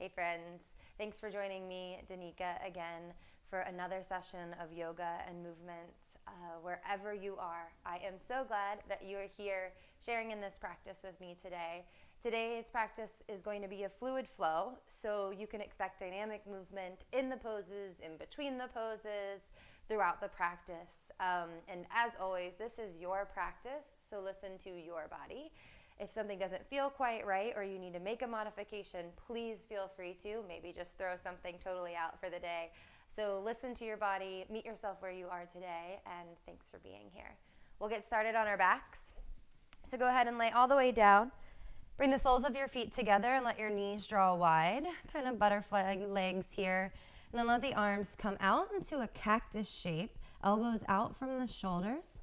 Hey friends, thanks for joining me, Danica, again for another session of yoga and movement. Wherever you are, I am so glad that you are here sharing in this practice with me today. Today's practice is going to be a fluid flow, so you can expect dynamic movement in the poses, in between the poses, throughout the practice. And as always, this is your practice, so listen to your body. If something doesn't feel quite right or you need to make a modification, please feel free to. Maybe just throw something totally out for the day. So listen to your body, meet yourself where you are today, and thanks for being here. We'll get started on our backs. So go ahead and lay all the way down. Bring the soles of your feet together and let your knees draw wide, kind of butterfly legs here. And then let the arms come out into a cactus shape, elbows out from the shoulders.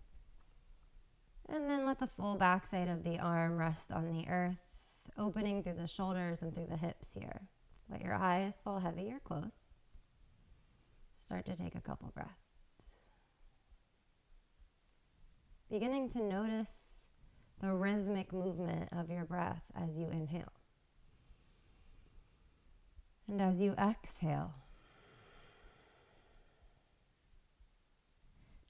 And then let the full backside of the arm rest on the earth, opening through the shoulders and through the hips here. Let your eyes fall heavy or close. Start to take a couple breaths. Beginning to notice the rhythmic movement of your breath as you inhale. And as you exhale,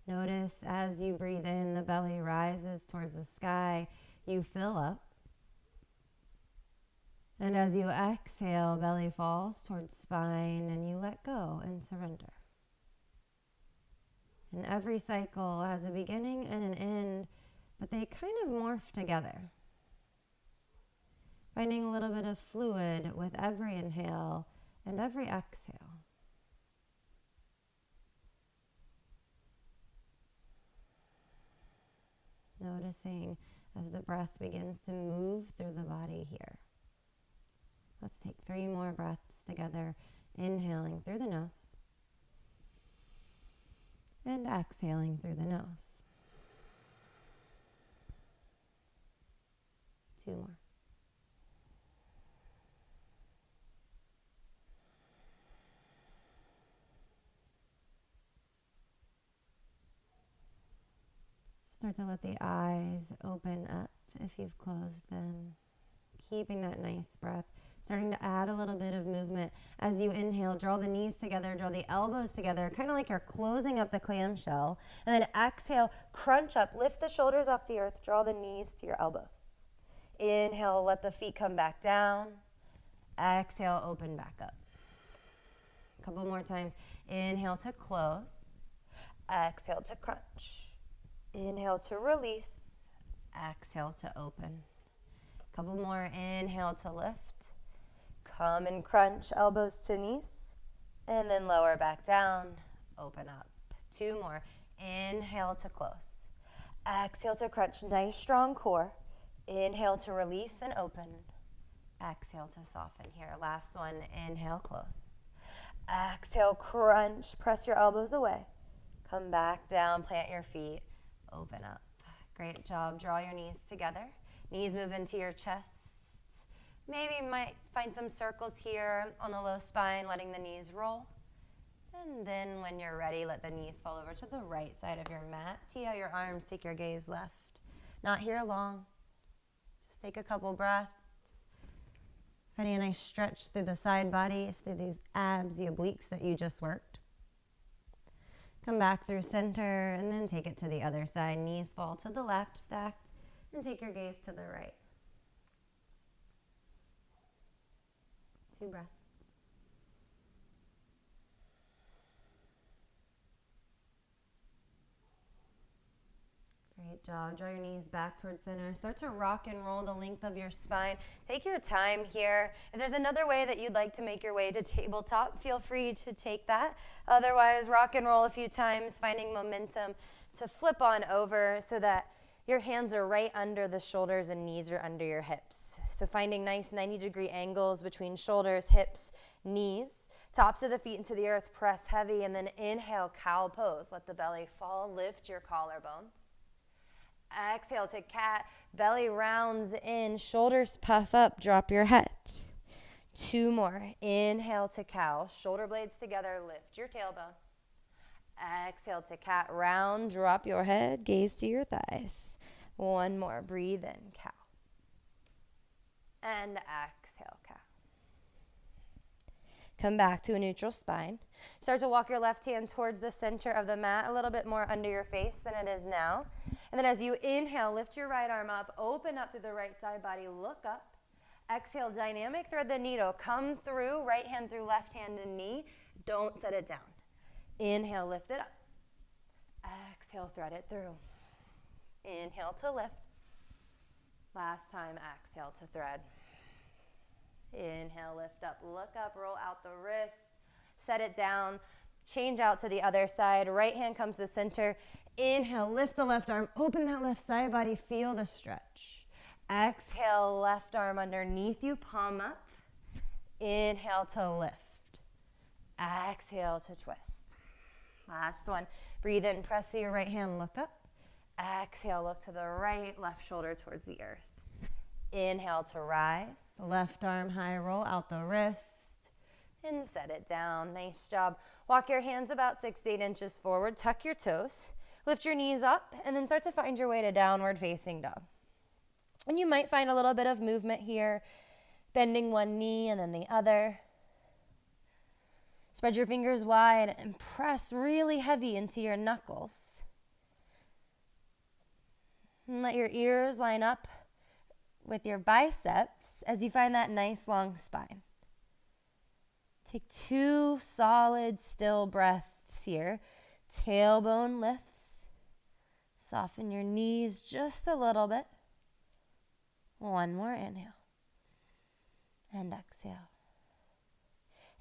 notice as you breathe in, the belly rises towards the sky, you fill up. And as you exhale, belly falls towards spine and you let go and surrender. And every cycle has a beginning and an end, but they kind of morph together. Finding a little bit of fluid with every inhale and every exhale. Noticing as the breath begins to move through the body here. Let's take 3 more breaths together, inhaling through the nose and exhaling through the nose. 2 more. Start to let the eyes open up if you've closed them. Keeping that nice breath. Starting to add a little bit of movement. As you inhale, draw the knees together, draw the elbows together, kind of like you're closing up the clamshell. And then exhale, crunch up, lift the shoulders off the earth, draw the knees to your elbows. Inhale, let the feet come back down. Exhale, open back up. A couple more times. Inhale to close. Exhale to crunch. Inhale to release, exhale to open. Couple more, inhale to lift. Come and crunch, elbows to knees. And then lower back down, open up. 2 more, inhale to close. Exhale to crunch, nice strong core. Inhale to release and open. Exhale to soften here. Last one, inhale, close. Exhale, crunch, press your elbows away. Come back down, plant your feet. Open up. Great job. Draw your knees together. Knees move into your chest. Maybe you might find some circles here on the low spine, letting the knees roll. And then when you're ready, let the knees fall over to the right side of your mat. Tee out your arms, take your gaze left. Not here long. Just take a couple breaths. Finding a nice stretch through the side bodies, through these abs, the obliques that you just worked. Come back through center and then take it to the other side. Knees fall to the left, stacked, and take your gaze to the right. 2 breaths. Great job. Draw your knees back towards center. Start to rock and roll the length of your spine. Take your time here. If there's another way that you'd like to make your way to tabletop, feel free to take that. Otherwise, rock and roll a few times, finding momentum to flip on over so that your hands are right under the shoulders and knees are under your hips. So finding nice 90-degree angles between shoulders, hips, knees. Tops of the feet into the earth, press heavy, and then inhale, cow pose. Let the belly fall, lift your collarbones. Exhale to cat, belly rounds in, shoulders puff up, drop your head. 2 more. Inhale to cow, shoulder blades together, lift your tailbone. Exhale to cat, round, drop your head, gaze to your thighs. 1 more. Breathe in, cow. And exhale, cow. Come back to a neutral spine. Start to walk your left hand towards the center of the mat, a little bit more under your face than it is now. And then as you inhale, lift your right arm up, open up through the right side body, look up. Exhale, dynamic thread the needle. Come through, right hand through left hand and knee. Don't set it down. Inhale, lift it up. Exhale, thread it through. Inhale to lift. Last time, exhale to thread. Inhale, lift up, look up, roll out the wrists, set it down, change out to the other side. Right hand comes to center. Inhale, lift the left arm, open that left side body, feel the stretch. Exhale, left arm underneath you, palm up. Inhale to lift. Exhale to twist. Last one. Breathe in, press to your right hand, look up. Exhale, look to the right, left shoulder towards the earth. Inhale to rise. Left arm high, roll out the wrist. And set it down. Nice job. Walk your hands about 6 to 8 inches forward. Tuck your toes. Lift your knees up. And then start to find your way to downward facing dog. And you might find a little bit of movement here. Bending one knee and then the other. Spread your fingers wide and press really heavy into your knuckles. And let your ears line up with your biceps as you find that nice long spine. Take 2 solid, still breaths here. Tailbone lifts. Soften your knees just a little bit. One more inhale. And exhale.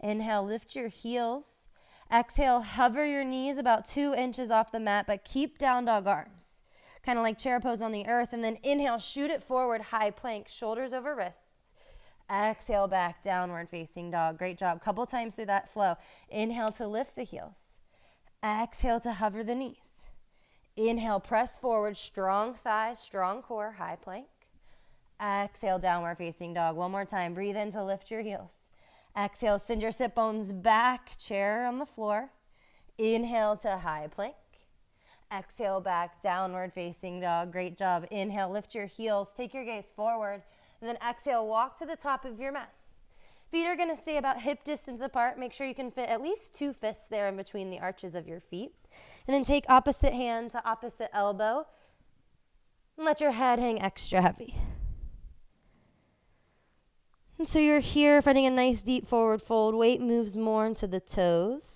Inhale, lift your heels. Exhale, hover your knees about 2 inches off the mat, but keep down dog arms. Kind of like chair pose on the earth. And then inhale, shoot it forward, high plank, shoulders over wrists. Exhale, back, downward facing dog. Great job. Couple times through that flow. Inhale to lift the heels. Exhale to hover the knees. Inhale, press forward, strong thighs, strong core, high plank. Exhale, downward facing dog. One more time. Breathe in to lift your heels. Exhale, send your sit bones back, chair on the floor. Inhale to high plank. Exhale, back, downward facing dog. Great job. Inhale, lift your heels. Take your gaze forward. And then exhale, walk to the top of your mat. Feet are going to stay about hip distance apart. Make sure you can fit at least 2 fists there in between the arches of your feet. And then take opposite hand to opposite elbow. And let your head hang extra heavy. And so you're here finding a nice deep forward fold. Weight moves more into the toes.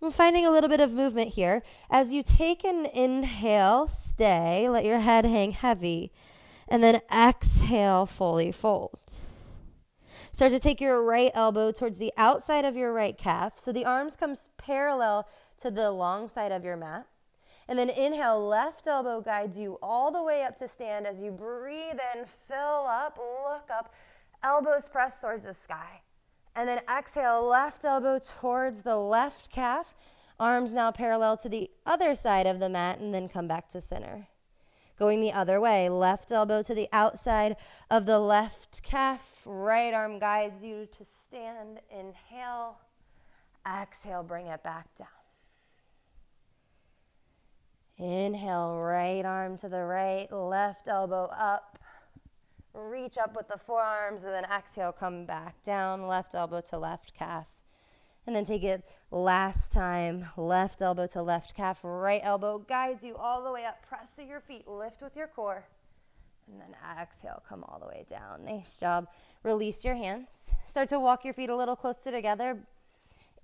We're finding a little bit of movement here. As you take an inhale, stay, let your head hang heavy, and then exhale, fully fold. Start to take your right elbow towards the outside of your right calf, so the arms come parallel to the long side of your mat. And then inhale, left elbow guides you all the way up to stand. As you breathe in, fill up, look up, elbows press towards the sky. And then exhale, left elbow towards the left calf. Arms now parallel to the other side of the mat, and then come back to center. Going the other way, left elbow to the outside of the left calf. Right arm guides you to stand. Inhale. Exhale, bring it back down. Inhale, right arm to the right, left elbow up. Reach up with the forearms, and then exhale, come back down, left elbow to left calf. And then take it last time, left elbow to left calf, right elbow guides you all the way up. Press through your feet, lift with your core. And then exhale, come all the way down. Nice job. Release your hands. Start to walk your feet a little closer together.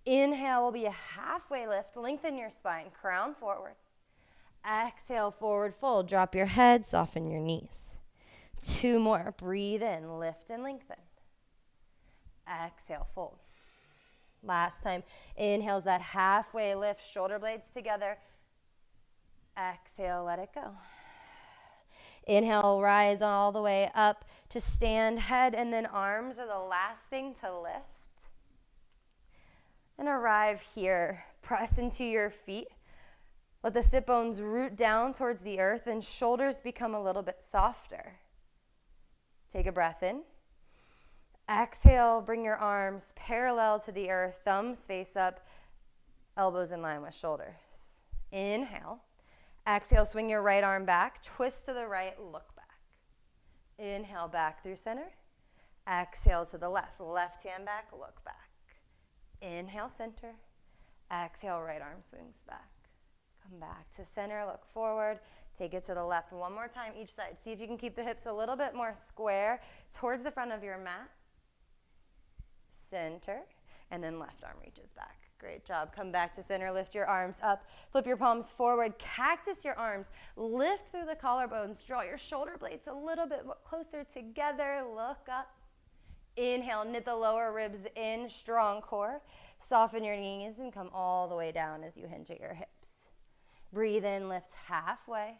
Inhale will be a halfway lift. Lengthen your spine, crown forward. Exhale, forward fold. Drop your head, soften your knees. 2 more. Breathe in, lift and lengthen. Exhale, fold. Last time. Inhale's that halfway lift, shoulder blades together. Exhale, let it go. Inhale, rise all the way up to stand. Head and then arms are the last thing to lift. And arrive here. Press into your feet. Let the sit bones root down towards the earth and shoulders become a little bit softer. Take a breath in. Exhale, bring your arms parallel to the earth, thumbs face up, elbows in line with shoulders. Inhale. Exhale, swing your right arm back, twist to the right, look back. Inhale, back through center. Exhale to the left, left hand back, look back. Inhale, center. Exhale, right arm swings back. Come back to center, look forward. Take it to the left one more time each side. See if you can keep the hips a little bit more square towards the front of your mat. Center, and then left arm reaches back. Great job. Come back to center, lift your arms up. Flip your palms forward, cactus your arms. Lift through the collarbones. Draw your shoulder blades a little bit closer together. Look up. Inhale, knit the lower ribs in, strong core. Soften your knees and come all the way down as you hinge at your hips. Breathe in, lift halfway.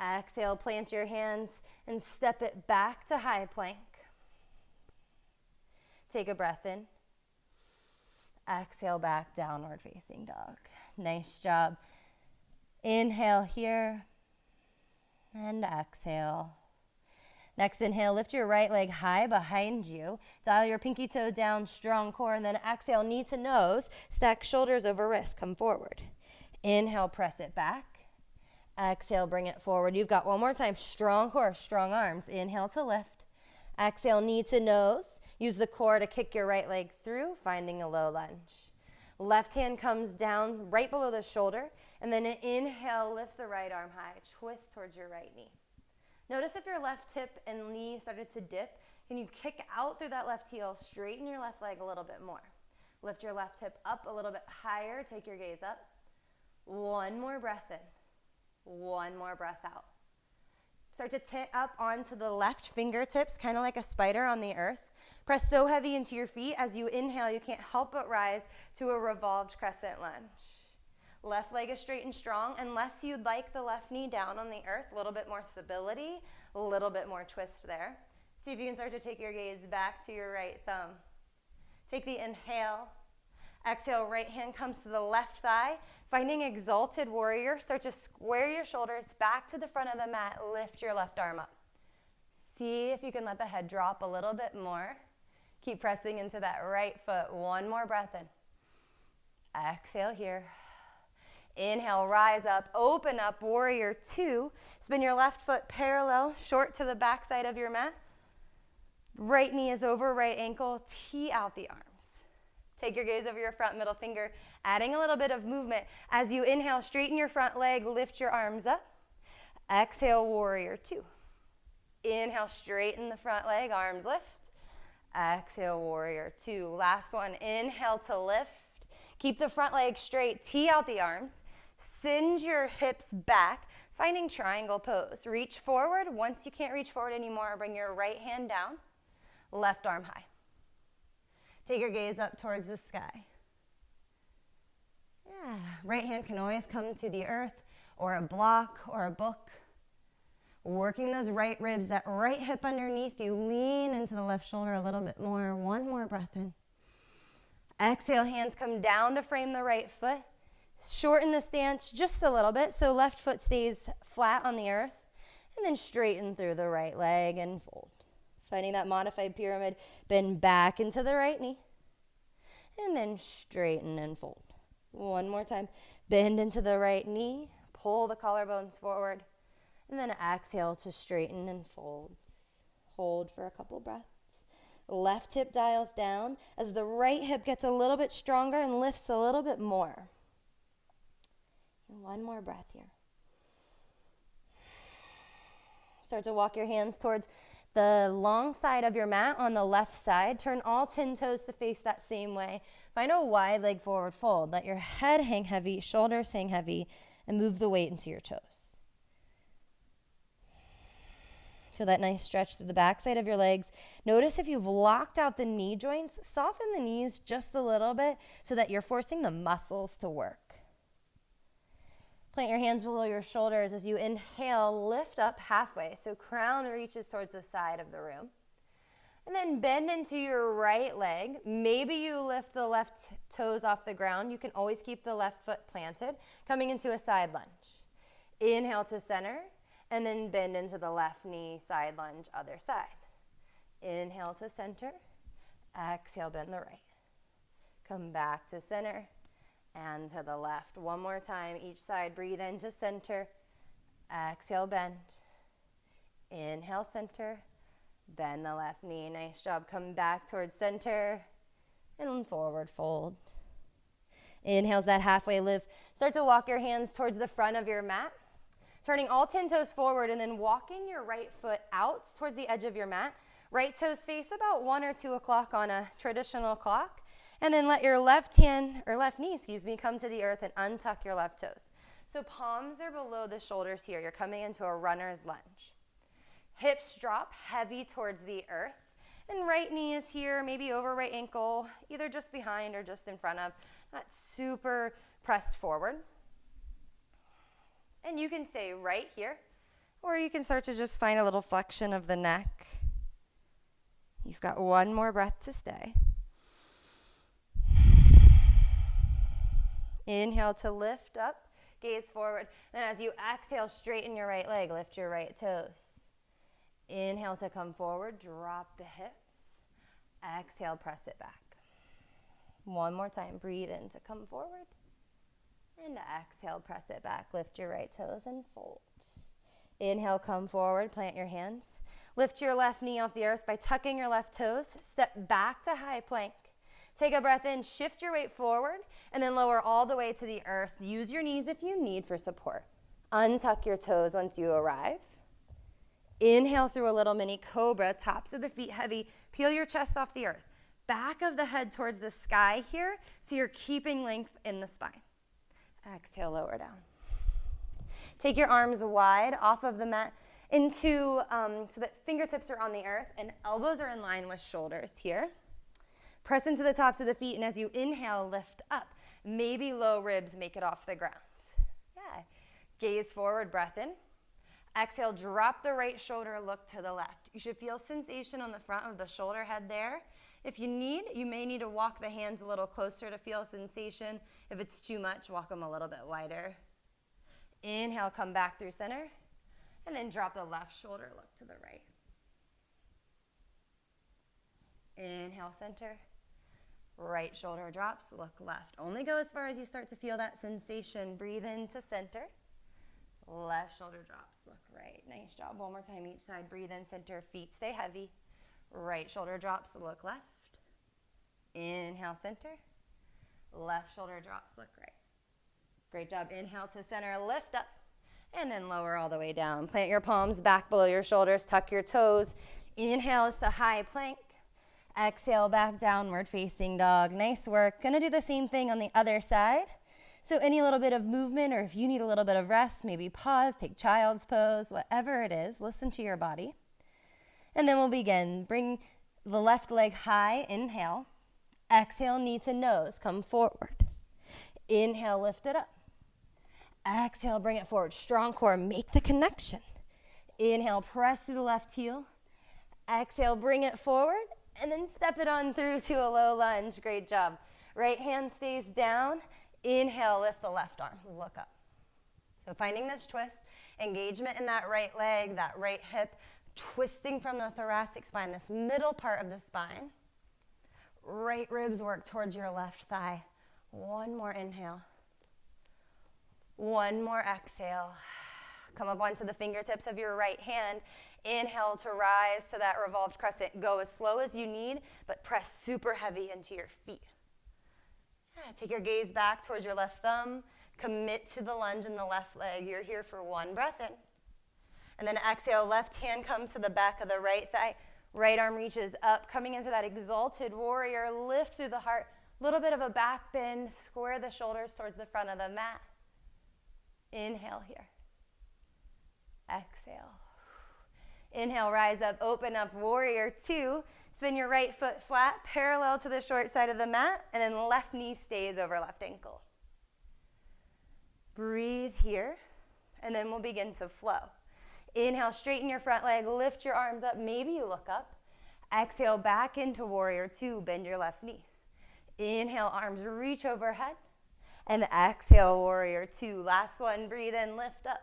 Exhale, plant your hands and step it back to high plank. Take a breath in. Exhale, back, downward facing dog. Nice job. Inhale here and exhale. Next inhale, lift your right leg high behind you. Dial your pinky toe down, strong core, and then exhale, knee to nose. Stack shoulders over wrist, come forward. Inhale, press it back. Exhale, bring it forward. You've got one more time, strong core, strong arms. Inhale to lift. Exhale, knee to nose. Use the core to kick your right leg through, finding a low lunge. Left hand comes down right below the shoulder, and then inhale, lift the right arm high. Twist towards your right knee. Notice if your left hip and knee started to dip, can you kick out through that left heel, straighten your left leg a little bit more. Lift your left hip up a little bit higher, take your gaze up. One more breath in, one more breath out. Start to tip up onto the left fingertips, kind of like a spider on the earth. Press so heavy into your feet as you inhale, you can't help but rise to a revolved crescent lunge. Left leg is straight and strong, unless you'd like the left knee down on the earth, a little bit more stability, a little bit more twist there. See if you can start to take your gaze back to your right thumb. Take the inhale. Exhale, right hand comes to the left thigh. Finding exalted warrior, start to square your shoulders back to the front of the mat. Lift your left arm up. See if you can let the head drop a little bit more. Keep pressing into that right foot. One more breath in. Exhale here. Inhale, rise up, open up, warrior two. Spin your left foot parallel, short to the back side of your mat. Right knee is over right ankle. Tee out the arms. Take your gaze over your front middle finger, adding a little bit of movement. As you inhale, straighten your front leg, lift your arms up. Exhale, warrior two. Inhale, straighten the front leg, arms lift. Exhale, warrior two. Last one, inhale to lift. Keep the front leg straight, tee out the arms. Send your hips back, finding triangle pose. Reach forward. Once you can't reach forward anymore, bring your right hand down, left arm high. Take your gaze up towards the sky. Yeah, right hand can always come to the earth or a block or a book. Working those right ribs, that right hip underneath you. Lean into the left shoulder a little bit more. One more breath in. Exhale, hands come down to frame the right foot. Shorten the stance just a little bit so left foot stays flat on the earth. And then straighten through the right leg and fold. Finding that modified pyramid, bend back into the right knee. And then straighten and fold. One more time. Bend into the right knee. Pull the collarbones forward. And then exhale to straighten and fold. Hold for a couple breaths. Left hip dials down as the right hip gets a little bit stronger and lifts a little bit more. And one more breath here. Start to walk your hands towards the long side of your mat on the left side. Turn all 10 toes to face that same way. Find a wide leg forward fold. Let your head hang heavy, shoulders hang heavy, and move the weight into your toes. Feel that nice stretch through the backside of your legs. Notice if you've locked out the knee joints, soften the knees just a little bit so that you're forcing the muscles to work. Plant your hands below your shoulders as you inhale, lift up halfway. So crown reaches towards the side of the room. And then bend into your right leg. Maybe you lift the left toes off the ground. You can always keep the left foot planted, coming into a side lunge. Inhale to center. And then bend into the left knee, side lunge, other side. Inhale to center. Exhale, bend the right. Come back to center and to the left. One more time, each side. Breathe into center. Exhale, bend. Inhale, center. Bend the left knee. Nice job. Come back towards center. and forward fold. Inhale's that halfway lift. Start to walk your hands towards the front of your mat, turning all 10 toes forward and then walking your right foot out towards the edge of your mat. Right toes face about 1 or 2 o'clock on a traditional clock. And then let your left hand, or left knee, come to the earth and untuck your left toes. So palms are below the shoulders here. You're coming into a runner's lunge. Hips drop heavy towards the earth. And right knee is here, maybe over right ankle, either just behind or just in front of. Not super pressed forward. And you can stay right here, or you can start to just find a little flexion of the neck. You've got one more breath to stay. Inhale to lift up, gaze forward. Then as you exhale, straighten your right leg, lift your right toes. Inhale to come forward, drop the hips. Exhale, press it back. One more time, breathe in to come forward. And exhale, press it back, lift your right toes and fold. Inhale, come forward, plant your hands. Lift your left knee off the earth by tucking your left toes. Step back to high plank. Take a breath in, shift your weight forward, and then lower all the way to the earth. Use your knees if you need for support. Untuck your toes once you arrive. Inhale through a little mini cobra, tops of the feet heavy. Peel your chest off the earth. Back of the head towards the sky here, so you're keeping length in the spine. Exhale, lower down. Take your arms wide off of the mat into, so that fingertips are on the earth and elbows are in line with shoulders here. Press into the tops of the feet, and as you inhale, lift up. Maybe low ribs make it off the ground. Yeah. Gaze forward, breath in. Exhale, drop the right shoulder, look to the left. You should feel sensation on the front of the shoulder head there. If you need, you may need to walk the hands a little closer to feel sensation. If it's too much, walk them a little bit wider. Inhale, come back through center, and then drop the left shoulder, look to the right. Inhale, center. Right shoulder drops, look left. Only go as far as you start to feel that sensation. Breathe into center. Left shoulder drops, look right. Nice job. One more time each side. Breathe in, center, feet stay heavy. Right shoulder drops, look left. Inhale, center. Left shoulder drops, look right. Great job. Inhale to center, lift up, and then lower all the way down. Plant your palms back below your shoulders, tuck your toes. Inhale is to high plank. Exhale, back downward facing dog. Nice work. Gonna do the same thing on the other side. So any little bit of movement, or if you need a little bit of rest, maybe pause, take child's pose, whatever it is, listen to your body. And then we'll begin. Bring the left leg high, inhale. Exhale, knee to nose, come forward. Inhale, lift it up. Exhale, bring it forward. Strong core, make the connection. Inhale, press through the left heel. Exhale, bring it forward. And then step it on through to a low lunge. Great job. Right hand stays down. Inhale, lift the left arm. Look up. So finding this twist, engagement in that right leg, that right hip, twisting from the thoracic spine, this middle part of the spine. Right ribs work towards your left thigh. One more inhale. One more exhale. Come up onto the fingertips of your right hand. Inhale to rise to that revolved crescent. Go as slow as you need, but press super heavy into your feet. Yeah, take your gaze back towards your left thumb. Commit to the lunge in the left leg. You're here for one breath in. And then exhale, left hand comes to the back of the right thigh. Right arm reaches up, coming into that exalted warrior. Lift through the heart. Little bit of a back bend. Square the shoulders towards the front of the mat. Inhale here. Exhale. Inhale, rise up, open up, warrior two. Spin your right foot flat, parallel to the short side of the mat, and then left knee stays over left ankle. Breathe here, and then we'll begin to flow. Inhale, straighten your front leg, lift your arms up, maybe you look up. Exhale, back into warrior two, bend your left knee. Inhale, arms reach overhead, and exhale, warrior two. Last one, breathe in, lift up.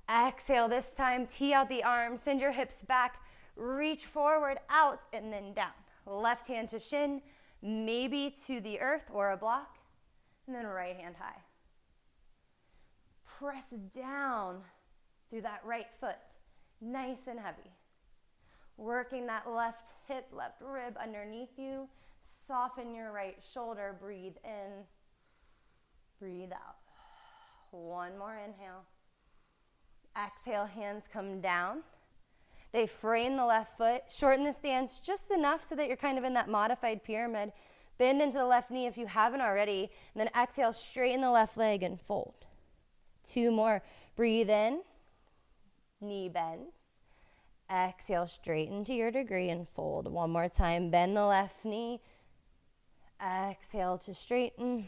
Exhale, this time, tee out the arms, send your hips back, reach forward, out, and then down. Left hand to shin, maybe to the earth or a block, and then right hand high. Press down through that right foot, nice and heavy. Working that left hip, left rib underneath you. Soften your right shoulder. Breathe in. Breathe out. One more inhale. Exhale, hands come down. They frame the left foot. Shorten the stance just enough so that you're kind of in that modified pyramid. Bend into the left knee if you haven't already. And then exhale, straighten the left leg and fold. 2 more. Breathe in. Knee bends. Exhale, straighten to your degree and fold. 1 more time. Bend the left knee. Exhale to straighten.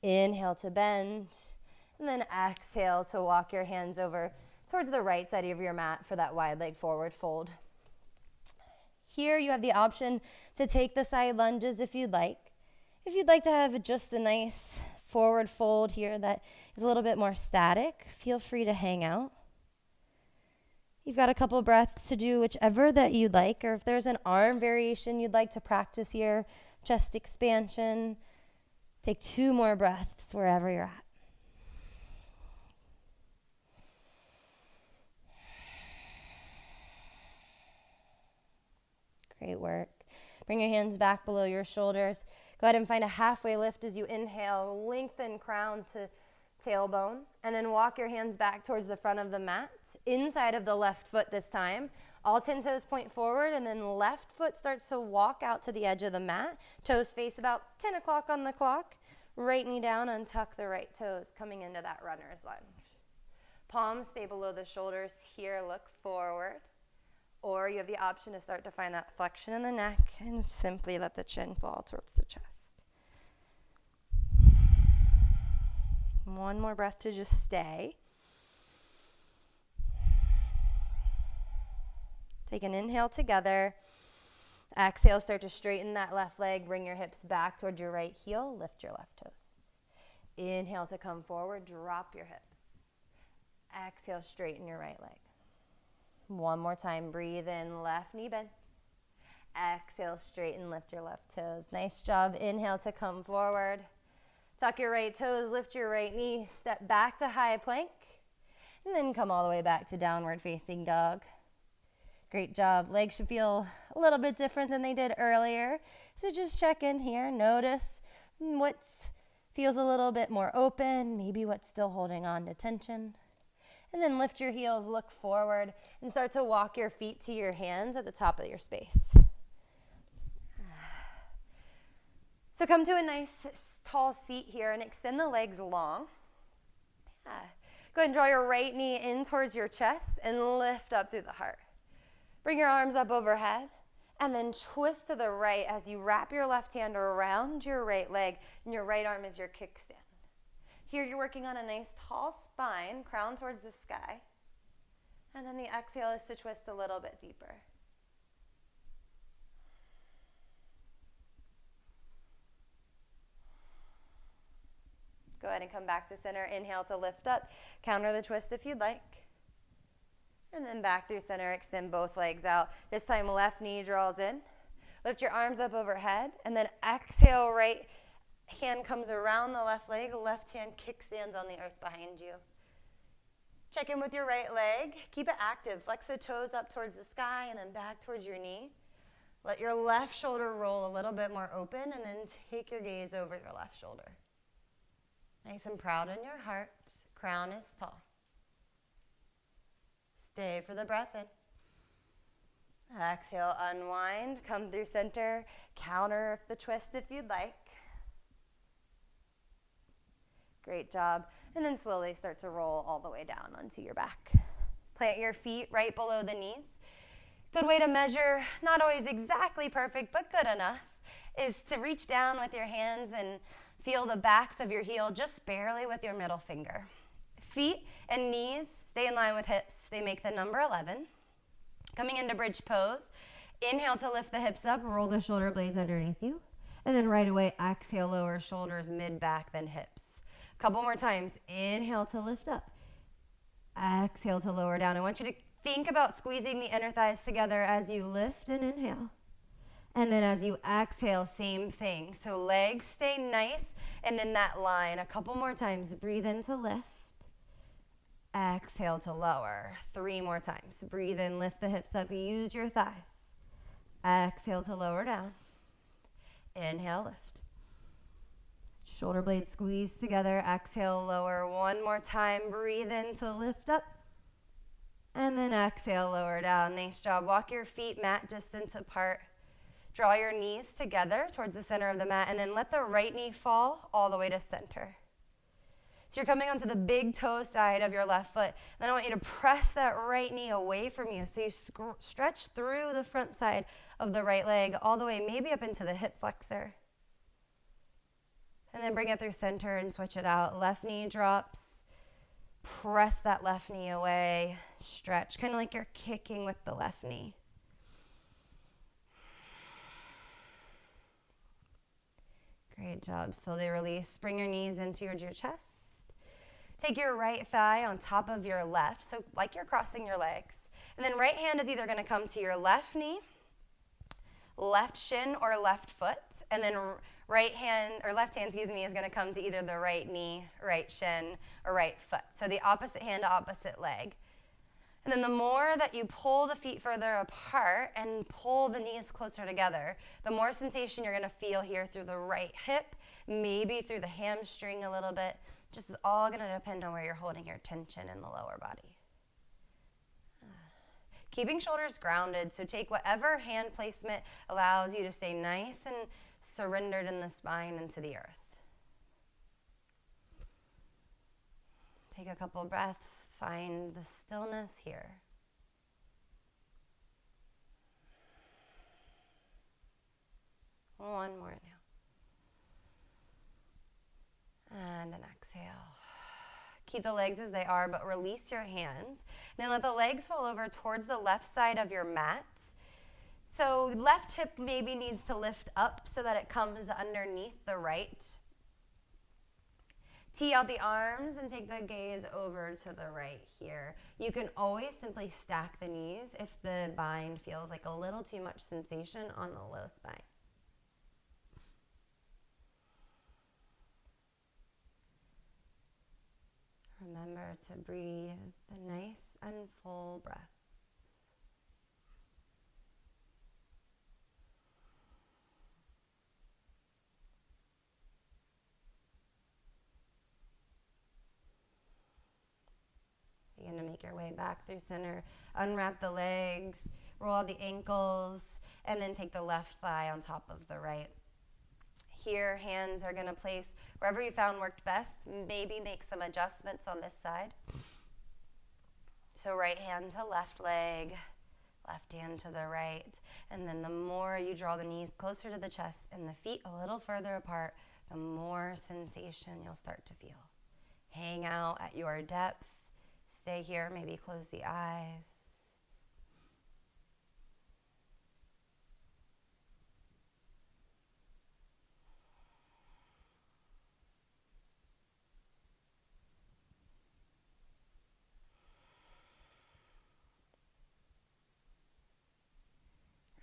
Inhale to bend. And then exhale to walk your hands over towards the right side of your mat for that wide leg forward fold. Here you have the option to take the side lunges if you'd like. If you'd like to have just a nice forward fold here that is a little bit more static, feel free to hang out. You've got a couple breaths to do whichever that you'd like, or if there's an arm variation you'd like to practice here, chest expansion, take 2 more breaths wherever you're at. Great work. Bring your hands back below your shoulders. Go ahead and find a halfway lift as you inhale. Lengthen crown to tailbone. And then walk your hands back towards the front of the mat. Inside of the left foot this time. All 10 toes point forward. And then left foot starts to walk out to the edge of the mat. Toes face about 10 o'clock on the clock. Right knee down. Untuck the right toes. Coming into that runner's lunge. Palms stay below the shoulders. Here, look forward. Or you have the option to start to find that flexion in the neck and simply let the chin fall towards the chest. 1 more breath to just stay. Take an inhale together. Exhale, start to straighten that left leg. Bring your hips back towards your right heel. Lift your left toes. Inhale to come forward. Drop your hips. Exhale, straighten your right leg. 1 more time. Breathe in. Left knee bends. Exhale, straighten, lift your left toes. Nice job. Inhale to come forward. Tuck your right toes, lift your right knee, step back to high plank, and then come all the way back to downward facing dog. Great job. Legs should feel a little bit different than they did earlier. So just check in here. Notice what feels a little bit more open, maybe what's still holding on to tension. And then lift your heels, look forward, and start to walk your feet to your hands at the top of your space. So come to a nice tall seat here and extend the legs long. Go ahead and draw your right knee in towards your chest and lift up through the heart. Bring your arms up overhead and then twist to the right as you wrap your left hand around your right leg and your right arm is your kickstand. Here you're working on a nice tall spine, crown towards the sky. And then the exhale is to twist a little bit deeper. Go ahead and come back to center. Inhale to lift up. Counter the twist if you'd like. And then back through center, extend both legs out. This time left knee draws in. Lift your arms up overhead. And then exhale, right hand comes around the left leg, left hand kickstands on the earth behind you. Check in with your right leg. Keep it active. Flex the toes up towards the sky and then back towards your knee. Let your left shoulder roll a little bit more open and then take your gaze over your left shoulder. Nice and proud in your heart. Crown is tall. Stay for the breath in. Exhale, unwind. Come through center. Counter the twist if you'd like. Great job. And then slowly start to roll all the way down onto your back. Plant your feet right below the knees. Good way to measure, not always exactly perfect, but good enough, is to reach down with your hands and feel the backs of your heel just barely with your middle finger. Feet and knees stay in line with hips. They make the number 11. Coming into bridge pose, inhale to lift the hips up, roll the shoulder blades underneath you. And then right away, exhale, lower shoulders, mid-back, then hips. Couple more times. Inhale to lift up. Exhale to lower down. I want you to think about squeezing the inner thighs together as you lift and inhale. And then as you exhale, same thing. So legs stay nice and in that line. A couple more times. Breathe in to lift. Exhale to lower. 3 more times. Breathe in, lift the hips up. Use your thighs. Exhale to lower down. Inhale, lift. Shoulder blades squeeze together. Exhale, lower. One more time. Breathe in to lift up. And then exhale, lower down. Nice job. Walk your feet mat distance apart. Draw your knees together towards the center of the mat, and then let the right knee fall all the way to center. So you're coming onto the big toe side of your left foot. Then I want you to press that right knee away from you. So you stretch through the front side of the right leg all the way, maybe up into the hip flexor. And then bring it through center and switch it out. Left knee drops. Press that left knee away. Stretch, kind of like you're kicking with the left knee. Great job. Slowly release. Bring your knees into your chest. Take your right thigh on top of your left, so like you're crossing your legs. And then right hand is either going to come to your left knee, left shin, or left foot. And then left hand, is going to come to either the right knee, right shin, or right foot. So the opposite hand to opposite leg. And then the more that you pull the feet further apart and pull the knees closer together, the more sensation you're going to feel here through the right hip, maybe through the hamstring a little bit. Just is all going to depend on where you're holding your tension in the lower body. Keeping shoulders grounded, so take whatever hand placement allows you to stay nice and surrendered in the spine into the earth. Take a couple breaths, find the stillness here. One more inhale. And an exhale. Keep the legs as they are, but release your hands. Then let the legs fall over towards the left side of your mat. So left hip maybe needs to lift up so that it comes underneath the right. Tee out the arms and take the gaze over to the right here. You can always simply stack the knees if the bind feels like a little too much sensation on the low spine. Remember to breathe the nice and full breath. Begin to make your way back through center. Unwrap the legs, roll out the ankles, and then take the left thigh on top of the right. Here, hands are going to place wherever you found worked best. Maybe make some adjustments on this side. So right hand to left leg, left hand to the right. And then the more you draw the knees closer to the chest and the feet a little further apart, the more sensation you'll start to feel. Hang out at your depth. Stay here, maybe close the eyes.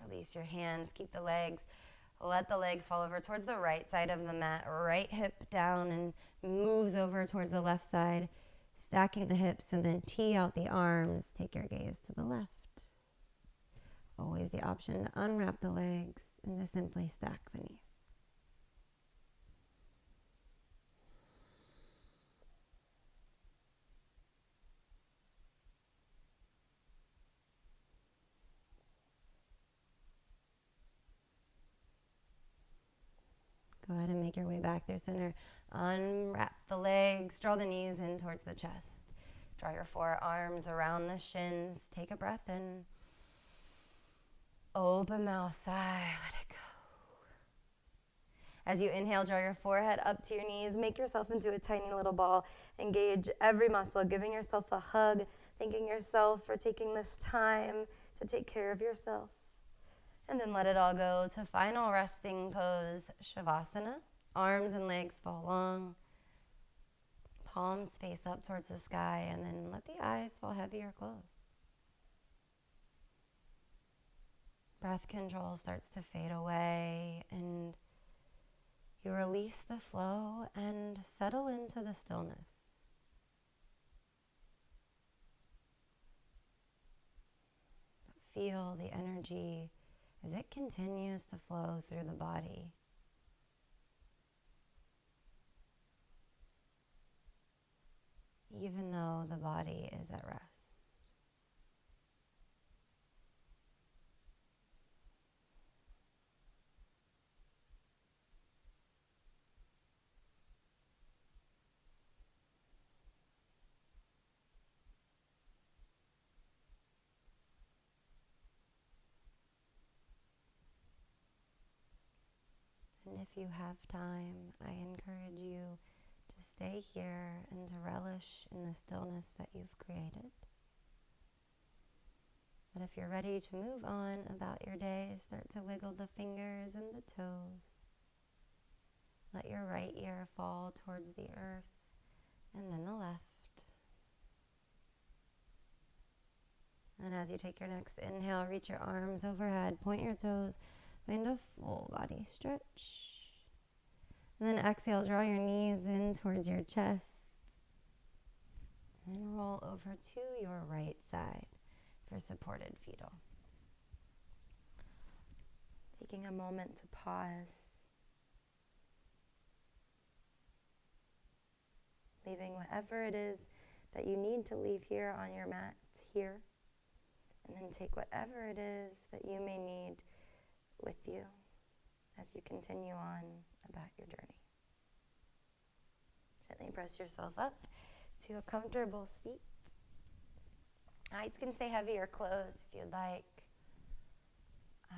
Release your hands, keep the legs. Let the legs fall over towards the right side of the mat. Right hip down and moves over towards the left side. Stacking the hips and then tee out the arms. Take your gaze to the left. Always the option to unwrap the legs and to simply stack the knees. Go ahead and make your way back through center. Unwrap the legs, draw the knees in towards the chest. Draw your forearms around the shins. Take a breath in. Open mouth, sigh, let it go. As you inhale, draw your forehead up to your knees. Make yourself into a tiny little ball. Engage every muscle, giving yourself a hug, thanking yourself for taking this time to take care of yourself. And then let it all go to final resting pose, Shavasana. Arms and legs fall long. Palms face up towards the sky, and then let the eyes fall heavy or closed. Breath control starts to fade away, and you release the flow and settle into the stillness. Feel the energy as it continues to flow through the body. even though the body is at rest. And if you have time, I encourage you to stay here and to relish in the stillness that you've created. But if you're ready to move on about your day, start to wiggle the fingers and the toes. Let your right ear fall towards the earth and then the left. And as you take your next inhale, reach your arms overhead, point your toes, find a full body stretch. And then exhale, draw your knees in towards your chest. And then roll over to your right side for supported fetal. Taking a moment to pause. Leaving whatever it is that you need to leave here on your mat here. And then take whatever it is that you may need with you as you continue on about your journey. Gently press yourself up to a comfortable seat. Eyes can stay heavy or closed if you'd like.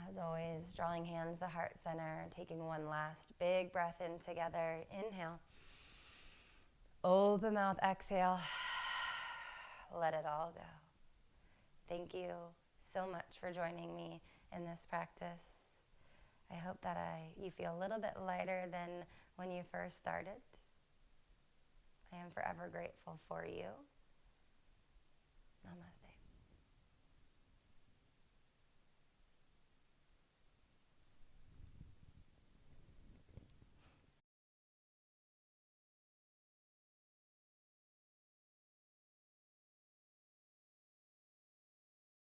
As always, drawing hands to heart center, taking one last big breath in together. Inhale. Open mouth, exhale. Let it all go. Thank you so much for joining me in this practice. I hope that you feel a little bit lighter than when you first started. I am forever grateful for you. Namaste.